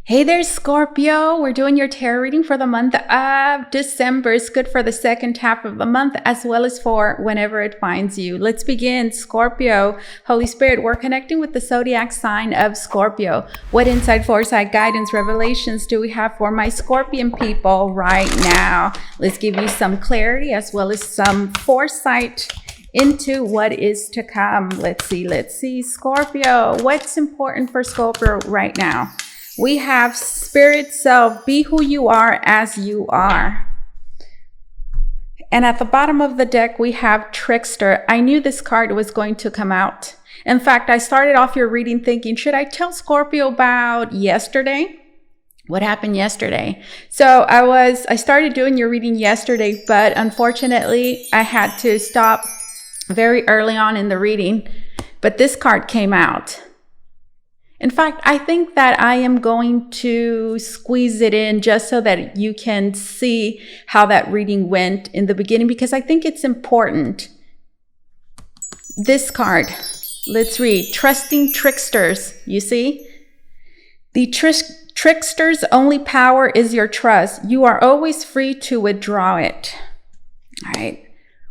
Hey there, Scorpio. We're doing your tarot reading for the month of December. It's good for the second half of the month as well as for whenever it finds you. Let's begin, Scorpio. Holy Spirit, we're connecting with the zodiac sign of Scorpio. What insight, foresight, guidance, revelations do we have for my Scorpion people right now? Let's give you some clarity as well as some foresight into what is to come. Let's see. Scorpio, what's important for Scorpio right now? We have Spirit Self, be who you are as you are. And at the bottom of the deck, we have Trickster. I knew this card was going to come out. In fact, I started off your reading thinking, should I tell Scorpio about yesterday? What happened yesterday? So I started doing your reading yesterday, but unfortunately, I had to stop very early on in the reading. But this card came out. In fact, I think that I am going to squeeze it in just so that you can see how that reading went in the beginning, because I think it's important. This card, let's read. Trusting tricksters, you see? The trickster's only power is your trust. You are always free to withdraw it. All right.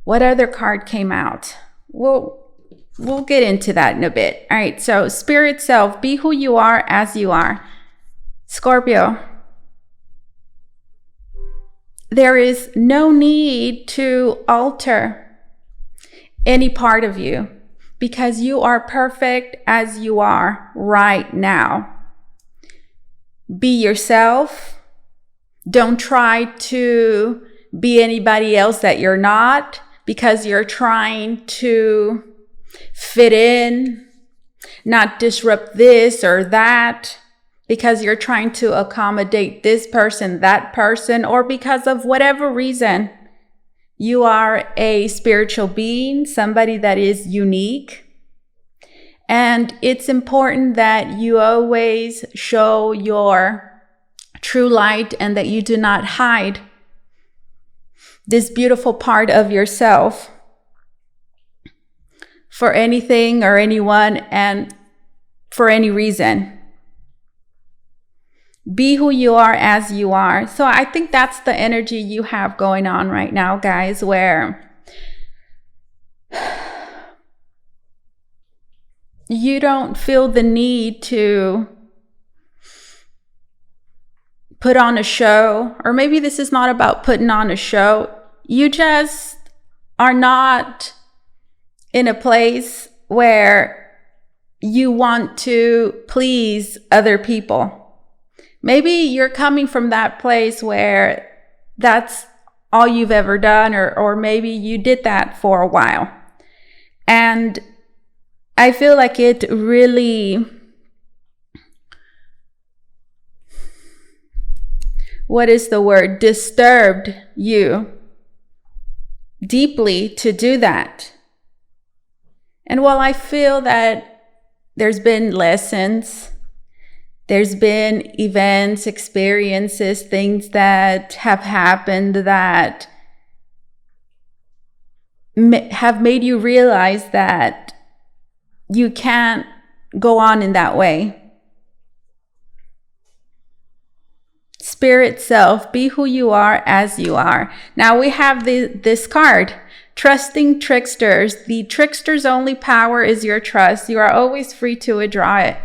What other card came out? We'll get into that in a bit. All right, so Spirit Self, be who you are as you are. Scorpio, there is no need to alter any part of you because you are perfect as you are right now. Be yourself. Don't try to be anybody else that you're not because you're trying to fit in, not disrupt this or that because you're trying to accommodate this person, that person, or because of whatever reason. You are a spiritual being, somebody that is unique. And it's important that you always show your true light and that you do not hide this beautiful part of yourself for anything or anyone and for any reason. Be who you are as you are. So I think that's the energy you have going on right now, guys, where you don't feel the need to put on a show, or maybe this is not about putting on a show. You just are not in a place where you want to please other people. Maybe you're coming from that place where that's all you've ever done, or maybe you did that for a while. And I feel like it really, disturbed you deeply to do that. And while I feel that there's been lessons, there's been events, experiences, things that have happened that have made you realize that you can't go on in that way. Spirit Self, be who you are as you are. Now we have this card. Trusting tricksters. The trickster's only power is your trust. You are always free to withdraw it.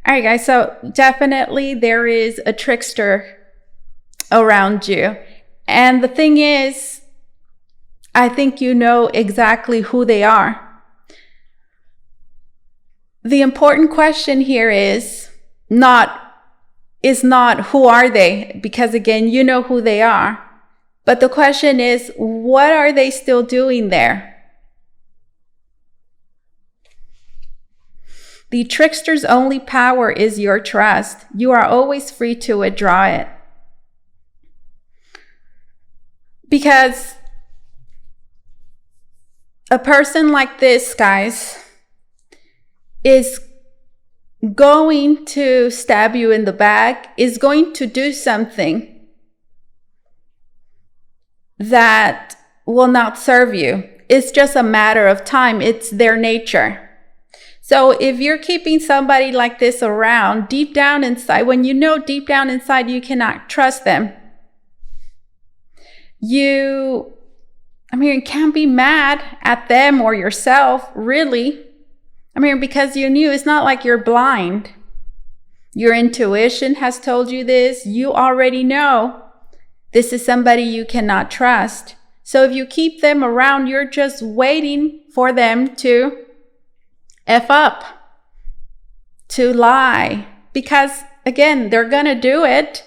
All right, guys. So definitely there is a trickster around you. And the thing is, I think you know exactly who they are. The important question here is not who are they? Because again, you know who they are. But the question is, what are they still doing there? The trickster's only power is your trust. You are always free to withdraw it. Because a person like this, guys, is going to stab you in the back, is going to do something that will not serve you. It's just a matter of time. It's their nature. So if you're keeping somebody like this around, deep down inside, when you know deep down inside you cannot trust them, you can't be mad at them or yourself, really. Because you knew. It's not like you're blind. Your intuition has told you this. You already know this is somebody you cannot trust. So if you keep them around, you're just waiting for them to F up, to lie, because again, they're gonna do it.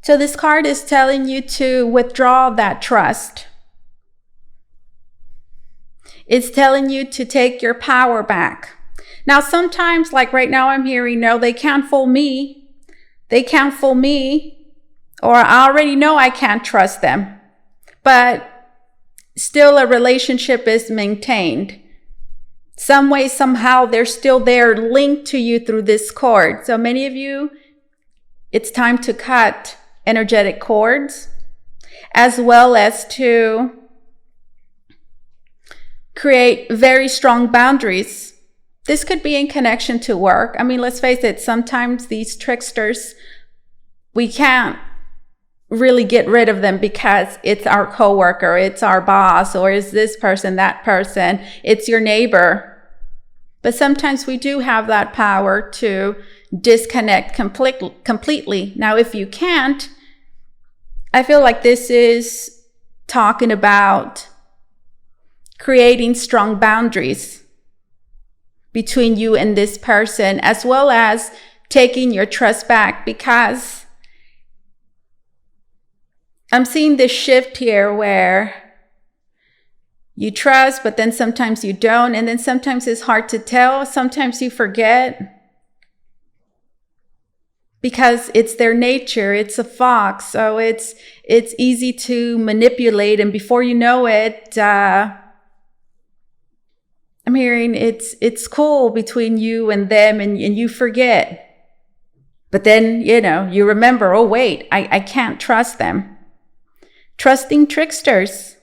So this card is telling you to withdraw that trust. It's telling you to take your power back. Now, sometimes, like right now, I'm hearing, no, they can't fool me. They can't fool me. Or I already know I can't trust them. But still a relationship is maintained. Some way, somehow, they're still there, linked to you through this cord. So many of you, it's time to cut energetic cords, as well as to create very strong boundaries. This could be in connection to work. Let's face it, sometimes these tricksters, we can't really get rid of them because it's our coworker, it's our boss, or is this person, that person, it's your neighbor. But sometimes we do have that power to disconnect completely. Now, if you can't, I feel like this is talking about creating strong boundaries between you and this person, as well as taking your trust back, because I'm seeing this shift here where you trust, but then sometimes you don't. And then sometimes it's hard to tell. Sometimes you forget because it's their nature. It's a fox. So it's easy to manipulate. And before you know it, I'm hearing it's cool between you and them, and you forget. But then, you remember, oh, wait, I can't trust them. Trusting tricksters.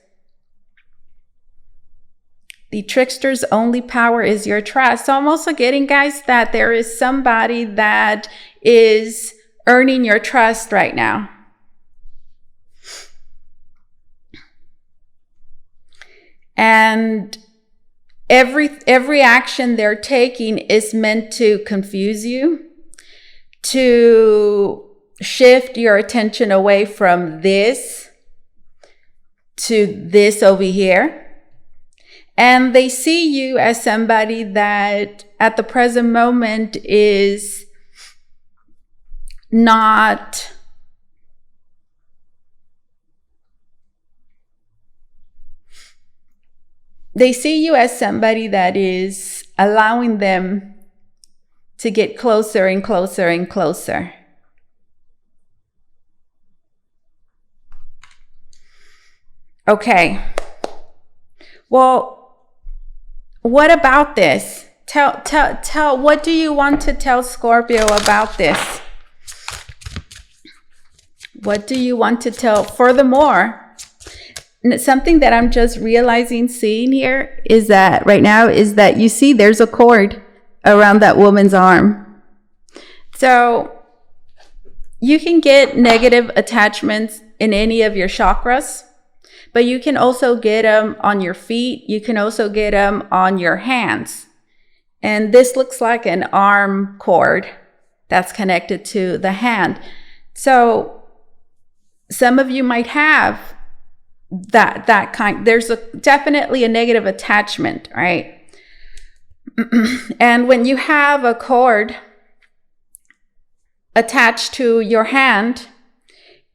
The trickster's only power is your trust. So I'm also getting, guys, that there is somebody that is earning your trust right now. And every action they're taking is meant to confuse you, to shift your attention away from this to this over here. And they see you as somebody that at the present moment is not they see you as somebody that is allowing them to get closer and closer and closer. Okay. Well, what about this? Tell, what do you want to tell Scorpio about this? What do you want to tell? Furthermore, something that I'm just seeing here is that right now is that you see there's a cord around that woman's arm. So you can get negative attachments in any of your chakras. But you can also get them on your feet. You can also get them on your hands. And this looks like an arm cord that's connected to the hand. So some of you might have that kind. There's definitely a negative attachment, right? And when you have a cord attached to your hand,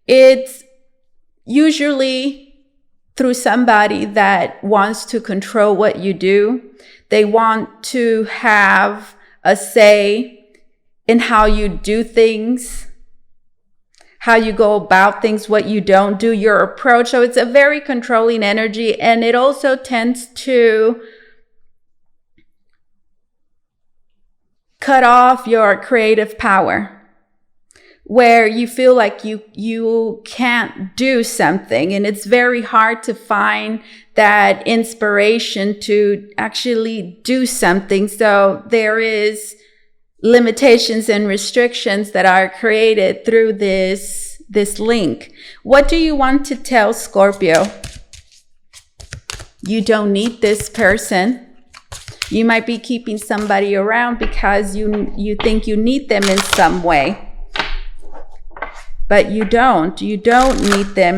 it's usually through somebody that wants to control what you do. They want to have a say in how you do things, how you go about things, what you don't do, your approach. So it's a very controlling energy, and it also tends to cut off your creative power, where you feel like you can't do something, and it's very hard to find that inspiration to actually do something. So there is limitations and restrictions that are created through this link. What do you want to tell Scorpio? You don't need this person. You might be keeping somebody around because you think you need them in some way. But you don't. You don't need them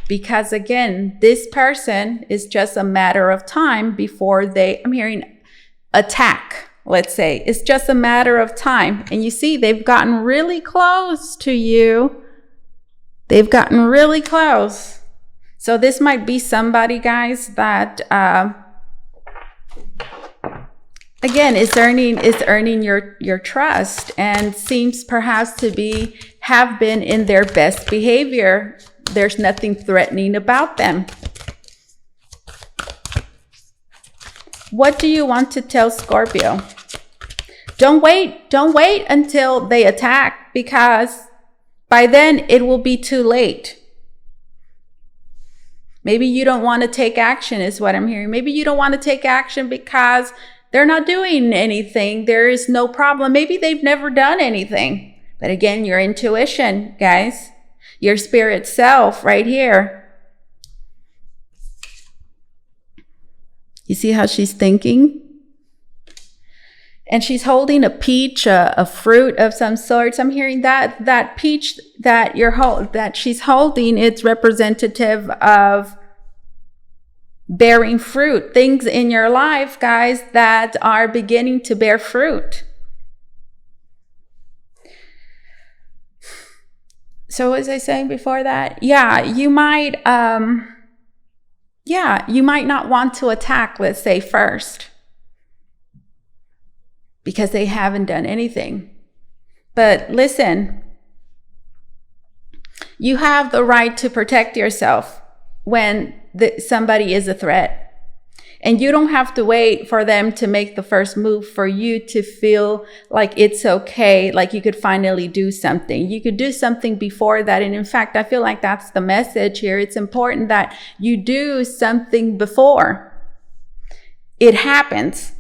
because, again, this person is just a matter of time before I'm hearing attack, let's say. It's just a matter of time. And you see, they've gotten really close to you. They've gotten really close. So this might be somebody, guys, that, again, is earning your trust and seems perhaps to have been in their best behavior. There's nothing threatening about them. What do you want to tell Scorpio? Don't wait until they attack, because by then it will be too late. Maybe you don't want to take action is what I'm hearing. Maybe you don't want to take action because they're not doing anything. There is no problem. Maybe they've never done anything. But again, your intuition, guys, your spirit self right here. You see how she's thinking? And she's holding a peach, a fruit of some sort. So I'm hearing that peach that she's holding, it's representative of bearing fruit, things in your life, guys, that are beginning to bear fruit. So was I saying before that? You might not want to attack, let's say, first, because they haven't done anything. But listen, you have the right to protect yourself when somebody is a threat. And you don't have to wait for them to make the first move for you to feel like it's okay, like you could finally do something. You could do something before that. And in fact, I feel like that's the message here. It's important that you do something before it happens,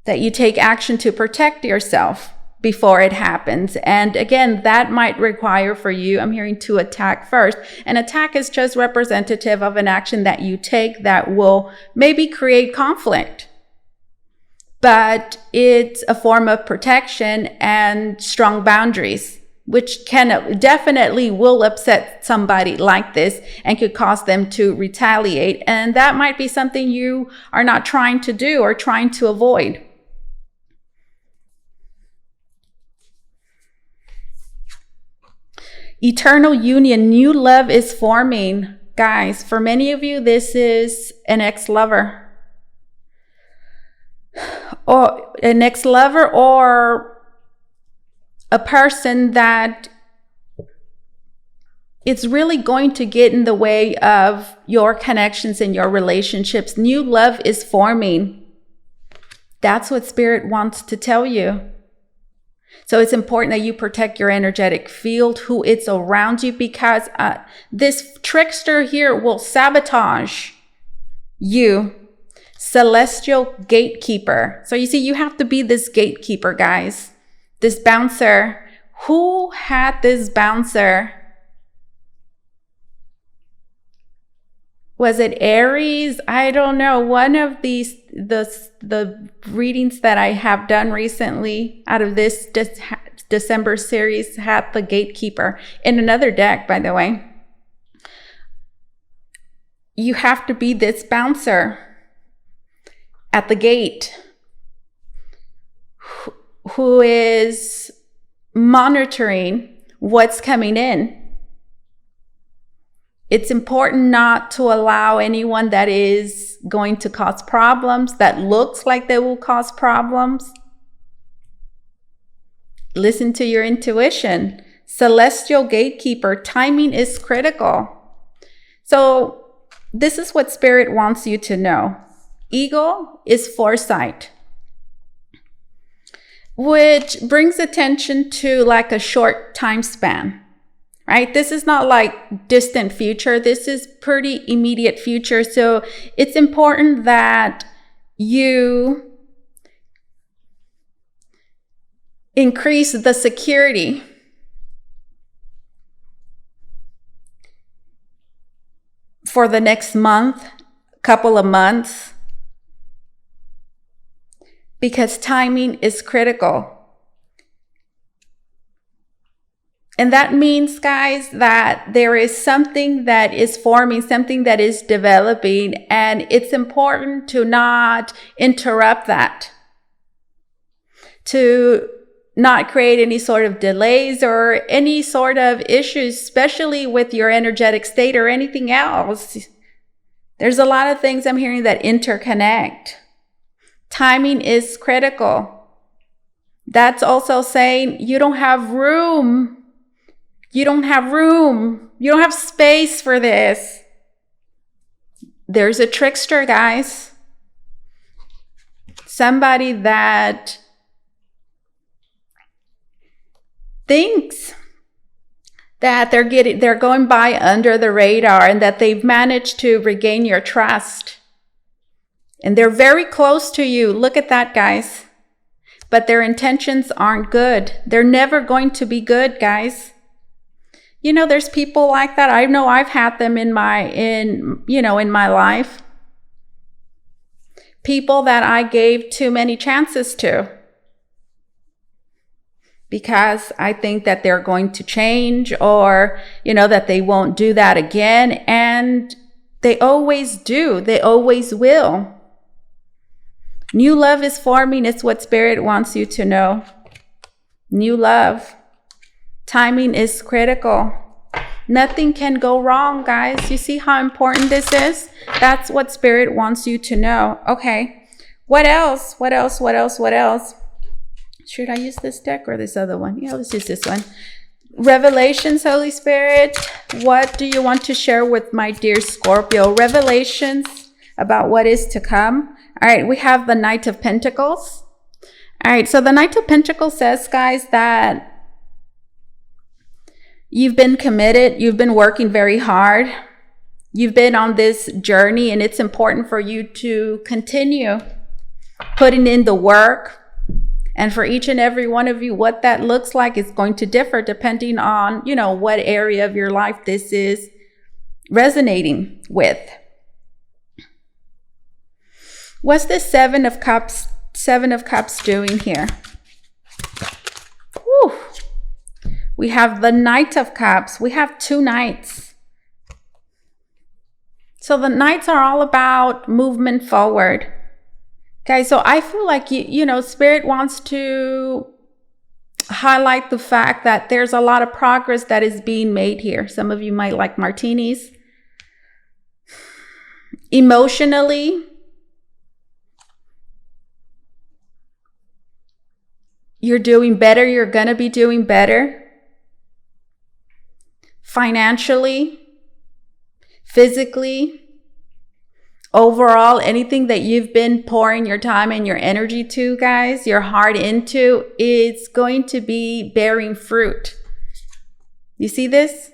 that you take action to protect yourself before it happens. And again, that might require for you, I'm hearing, to attack first. An attack is just representative of an action that you take that will maybe create conflict. But it's a form of protection and strong boundaries, which definitely will upset somebody like this and could cause them to retaliate. And that might be something you are not trying to do or trying to avoid. Eternal union, new love is forming. Guys, for many of you, this is an ex-lover. Or an ex-lover, or a person that it's really going to get in the way of your connections and your relationships. New love is forming. That's what Spirit wants to tell you. So it's important that you protect your energetic field, who it's around you, because this trickster here will sabotage you. Celestial gatekeeper. So you see, you have to be this gatekeeper, guys. This bouncer. Who had this bouncer? Was it Aries? I don't know. One of these, the readings that I have done recently out of this December series had the gatekeeper in another deck, by the way. You have to be this bouncer at the gate who is monitoring what's coming in. It's important not to allow anyone that is going to cause problems, that looks like they will cause problems. Listen to your intuition. Celestial gatekeeper, timing is critical. So this is what Spirit wants you to know. Eagle is foresight, which brings attention to like a short time span. right? This is not like distant future. This is pretty immediate future. So it's important that you increase the security for the next month, couple of months, because timing is critical. And that means, guys, that there is something that is forming, something that is developing, and it's important to not interrupt that, to not create any sort of delays or any sort of issues, especially with your energetic state or anything else. There's a lot of things I'm hearing that interconnect. Timing is critical. That's also saying you don't have room. You don't have room. You don't have space for this. There's a trickster, guys. Somebody that thinks that they're going by under the radar and that they've managed to regain your trust. And they're very close to you. Look at that, guys. But their intentions aren't good. They're never going to be good, guys. You know, there's people like that. I know I've had them in my life. People that I gave too many chances to, because I think that they're going to change, or, that they won't do that again. And they always do. They always will. New love is forming. It's what Spirit wants you to know. New love. Timing is critical. Nothing can go wrong, guys. You see how important this is? That's what Spirit wants you to know. Okay. What else? What else? What else? What else? Should I use this deck or this other one? Yeah, let's use this one. Revelations, Holy Spirit. What do you want to share with my dear Scorpio? Revelations about what is to come. All right. We have the Knight of Pentacles. All right. So the Knight of Pentacles says, guys, that you've been committed. You've been working very hard. You've been on this journey, and it's important for you to continue putting in the work. And for each and every one of you, what that looks like is going to differ depending on, what area of your life this is resonating with. What's the Seven of Cups doing here? Whew. We have the Knight of Cups. We have two knights. So the knights are all about movement forward. Okay, so I feel like, Spirit wants to highlight the fact that there's a lot of progress that is being made here. Some of you might like martinis. Emotionally, you're doing better. You're going to be doing better. Financially, physically, overall, anything that you've been pouring your time and your energy to, guys, your heart into, is going to be bearing fruit. You see this?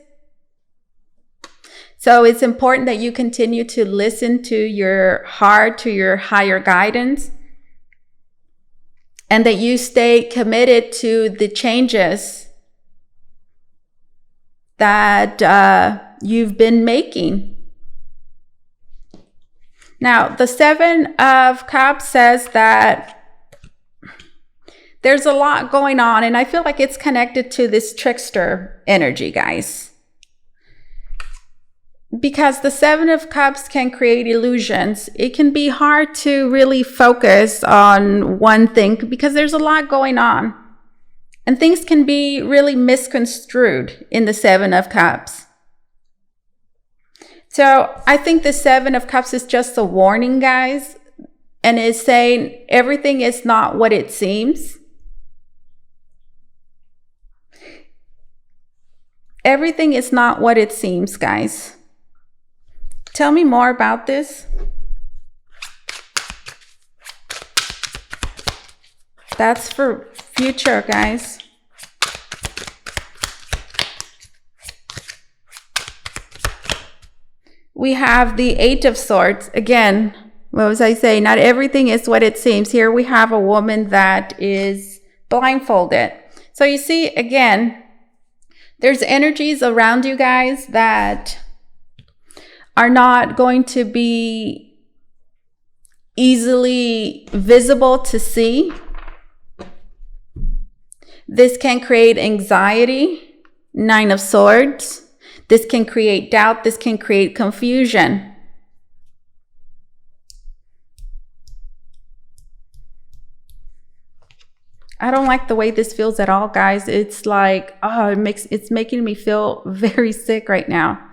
So it's important that you continue to listen to your heart, to your higher guidance, and that you stay committed to the changes that you've been making. Now, the Seven of Cups says that there's a lot going on, and I feel like it's connected to this trickster energy, guys. Because the Seven of Cups can create illusions. It can be hard to really focus on one thing because there's a lot going on. And things can be really misconstrued in the Seven of Cups. So I think the Seven of Cups is just a warning, guys, and is saying everything is not what it seems. Everything is not what it seems, guys. Tell me more about this. That's for future, guys. we have the Eight of Swords. Again, what was I saying? Not everything is what it seems. Here we have a woman that is blindfolded. So you see, again, there's energies around you guys that are not going to be easily visible to see. This can create anxiety. Nine of Swords. This can create doubt. This can create confusion. I don't like the way this feels at all, guys. It's like, oh, it's making me feel very sick right now.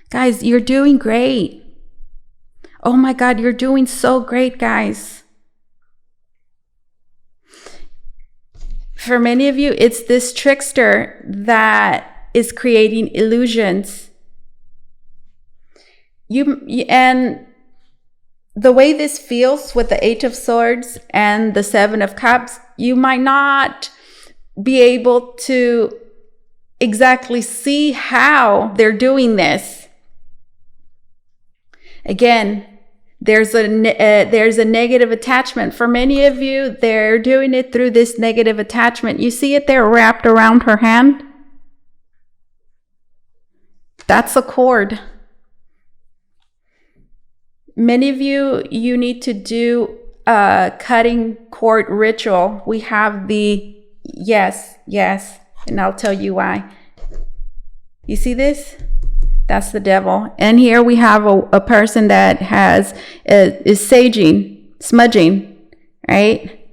Guys, you're doing great. Oh my God, you're doing so great, guys. For many of you, it's this trickster that is creating illusions. And the way this feels with the Eight of Swords and the Seven of Cups, you might not be able to exactly see how they're doing this. Again, there's a negative attachment. For many of you, they're doing it through this negative attachment. You see it there wrapped around her hand? That's a cord. Many of you, you need to do a cutting cord ritual. We have the yes, and I'll tell you why. You see this? That's the devil. And here we have a person that is saging, smudging, right?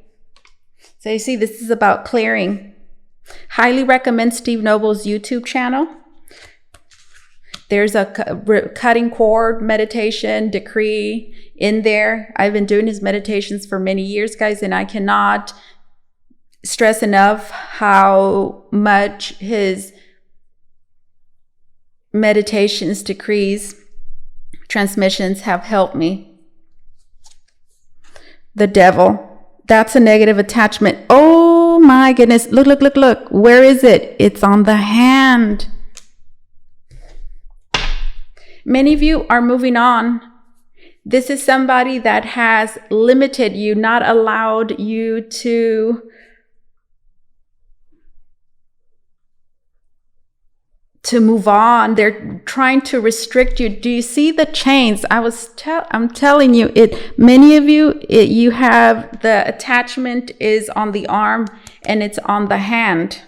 So you see, this is about clearing. Highly recommend Steve Noble's YouTube channel. There's a cutting cord meditation decree in there. I've been doing his meditations for many years, guys, and I cannot stress enough how much his meditations, decrees, transmissions have helped me. The devil. That's a negative attachment. Oh my goodness. Look. Where is it? It's on the hand. Many of you are moving on. This is somebody that has limited you, not allowed you to move on. They're trying to restrict you. Do you see the chains? I'm telling you, many of you, you have the attachment is on the arm and it's on the hand.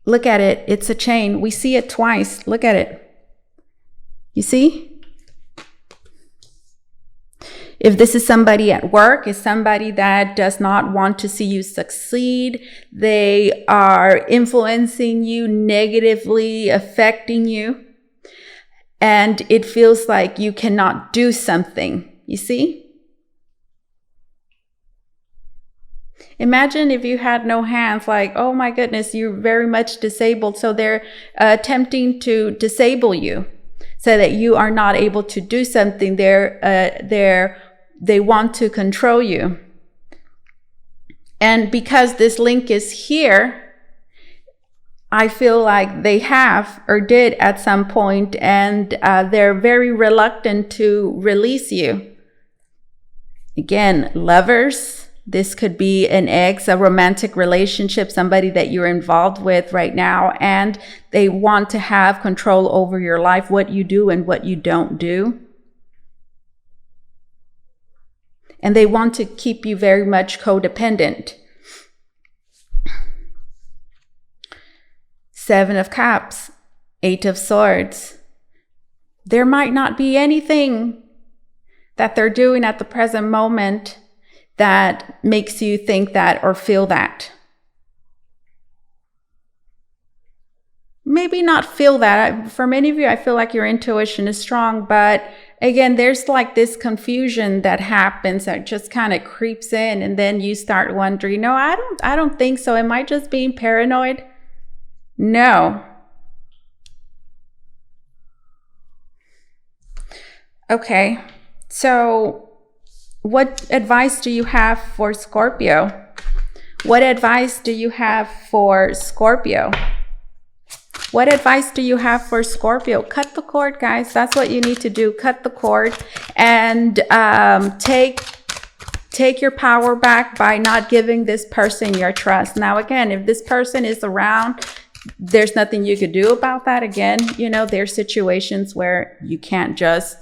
Look at it. It's a chain. We see it twice. Look at it. You see? If this is somebody at work, is somebody that does not want to see you succeed, they are influencing you negatively, affecting you, and it feels like you cannot do something. You see? Imagine if you had no hands, like, oh my goodness, you're very much disabled. So they're attempting to disable you so that you are not able to do something. They want to control you. And because this link is here, I feel like they have or did at some point, and they're very reluctant to release you. Again, lovers. This could be an ex, a romantic relationship, somebody that you're involved with right now, and they want to have control over your life, what you do and what you don't do. And they want to keep you very much codependent. Seven of Cups, Eight of Swords. There might not be anything that they're doing at the present moment that makes you think that or feel that. Maybe not feel that. For many of you, I feel like your intuition is strong, but again, there's like this confusion that happens that just kind of creeps in, and then you start wondering, no, I don't think so. Am I just being paranoid? No. Okay, so what advice do you have for Scorpio? What advice do you have for Scorpio? What advice do you have for Scorpio? Cut the cord, guys. That's what you need to do. Cut the cord and take your power back by not giving this person your trust. Now, again, if this person is around, there's nothing you could do about that. Again, you know, there's situations where you can't just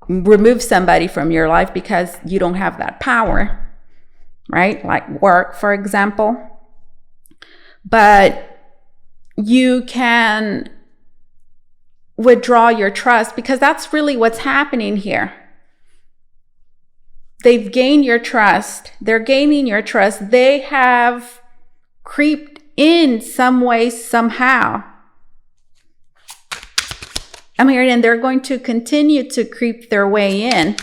remove somebody from your life because you don't have that power, right? Like work, for example. But you can withdraw your trust because that's really what's happening here. They've gained your trust. They're gaining your trust. They have creeped in some way, somehow. I'm hearing, and they're going to continue to creep their way in.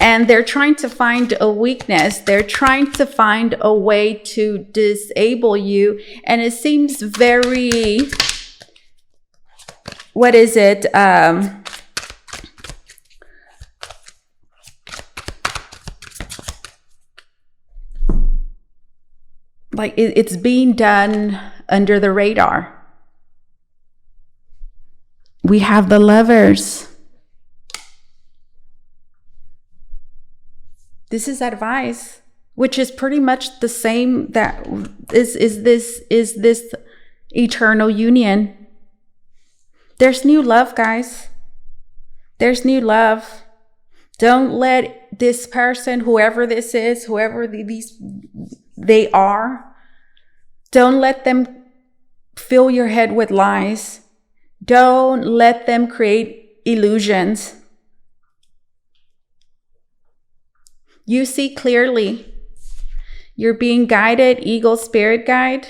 And they're trying to find a weakness. They're trying to find a way to disable you. And it seems very, what is it? Like it's being done under the radar. We have the Lovers. This is advice, which is pretty much the same. That is this eternal union. There's new love, guys. There's new love. Don't let this person, whoever this is, whoever they are, don't let them fill your head with lies. Don't let them create illusions. You see clearly. You're being guided, eagle spirit guide.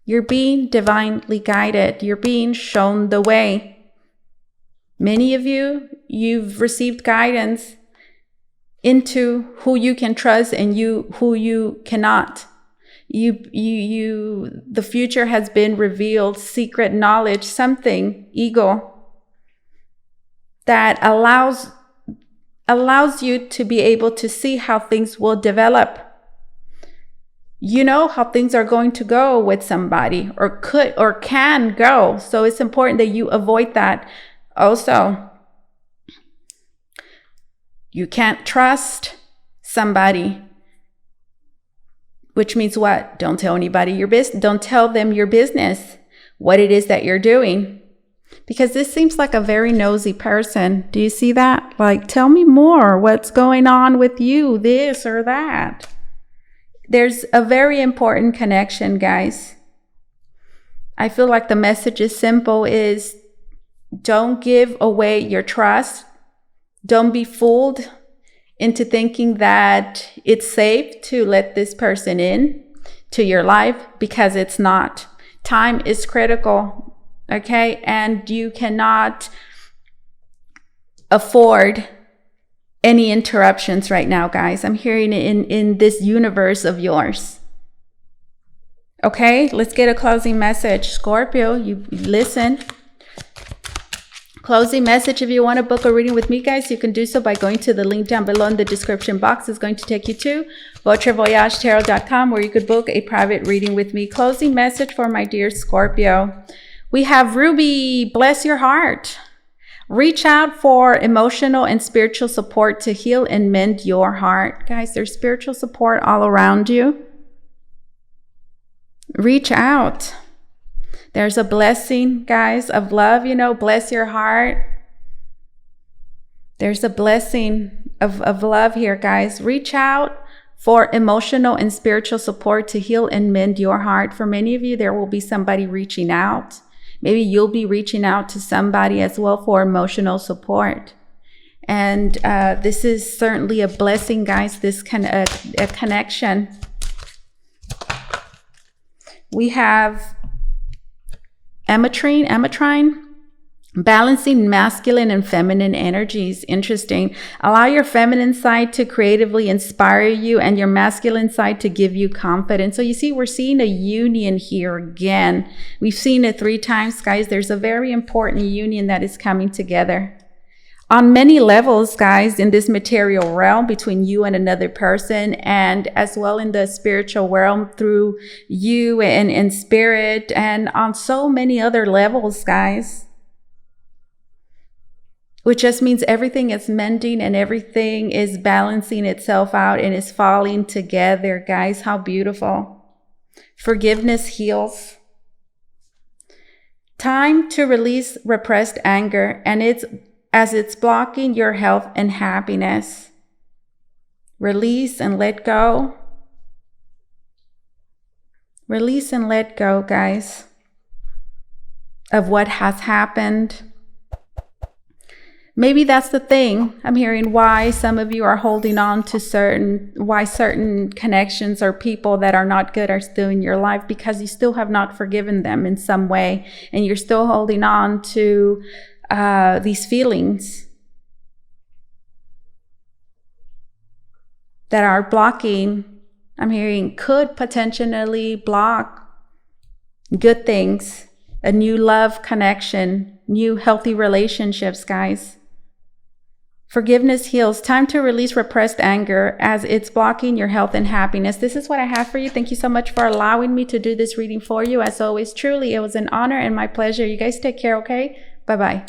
You're being divinely guided. You're being shown the way. Many of you, you've received guidance into who you can trust and who you cannot. The future has been revealed, secret knowledge, something, ego, that allows you to be able to see how things will develop. You know how things are going to go with somebody, or could or can go. So it's important that you avoid that. Also, you can't trust somebody, which means what? Don't tell anybody your business. Don't tell them your business, what it is that you're doing. Because this seems like a very nosy person. Do you see that? Like, tell me more. What's going on with you? This or that. There's a very important connection, guys. I feel like the message is simple, is don't give away your trust. Don't be fooled into thinking that it's safe to let this person in to your life, because it's not. Time is critical, okay? And you cannot afford any interruptions right now, guys. I'm hearing it in this universe of yours. Okay, let's get a closing message. Scorpio, you listen. Closing message. If you want to book a reading with me, guys, you can do so by going to the link down below in the description box. It's going to take you to Votre, where you could book a private reading with me. Closing message for my dear Scorpio. We have Ruby. Bless your heart. Reach out for emotional and spiritual support to heal and mend your heart. Guys, there's spiritual support all around you. Reach out. There's a blessing, guys, of love, you know, bless your heart. There's a blessing of love here, guys. Reach out for emotional and spiritual support to heal and mend your heart. For many of you, there will be somebody reaching out. Maybe you'll be reaching out to somebody as well for emotional support. And this is certainly a blessing, guys, this a connection. We have Ametrine, balancing masculine and feminine energies. Interesting. Allow your feminine side to creatively inspire you and your masculine side to give you confidence. So you see, we're seeing a union here again. We've seen it 3 times, guys. There's a very important union that is coming together. on many levels, guys, in this material realm between you and another person, and as well in the spiritual realm through you and in spirit, and on so many other levels, guys. Which just means everything is mending and everything is balancing itself out and is falling together, guys. How beautiful. Forgiveness heals. Time to release repressed anger, and it's blocking your health and happiness. Release and let go. Release and let go, guys, of what has happened. Maybe that's the thing. I'm hearing why some of you are holding on to certain connections or people that are not good are still in your life, because you still have not forgiven them in some way, and you're still holding on to these feelings that are blocking. I'm hearing could potentially block good things, a new love connection, new healthy relationships, guys. Forgiveness heals. Time to release repressed anger as it's blocking your health and happiness. This is what I have for you. Thank you so much for allowing me to do this reading for you. As always, truly, it was an honor and my pleasure. You guys take care, okay? Bye-bye.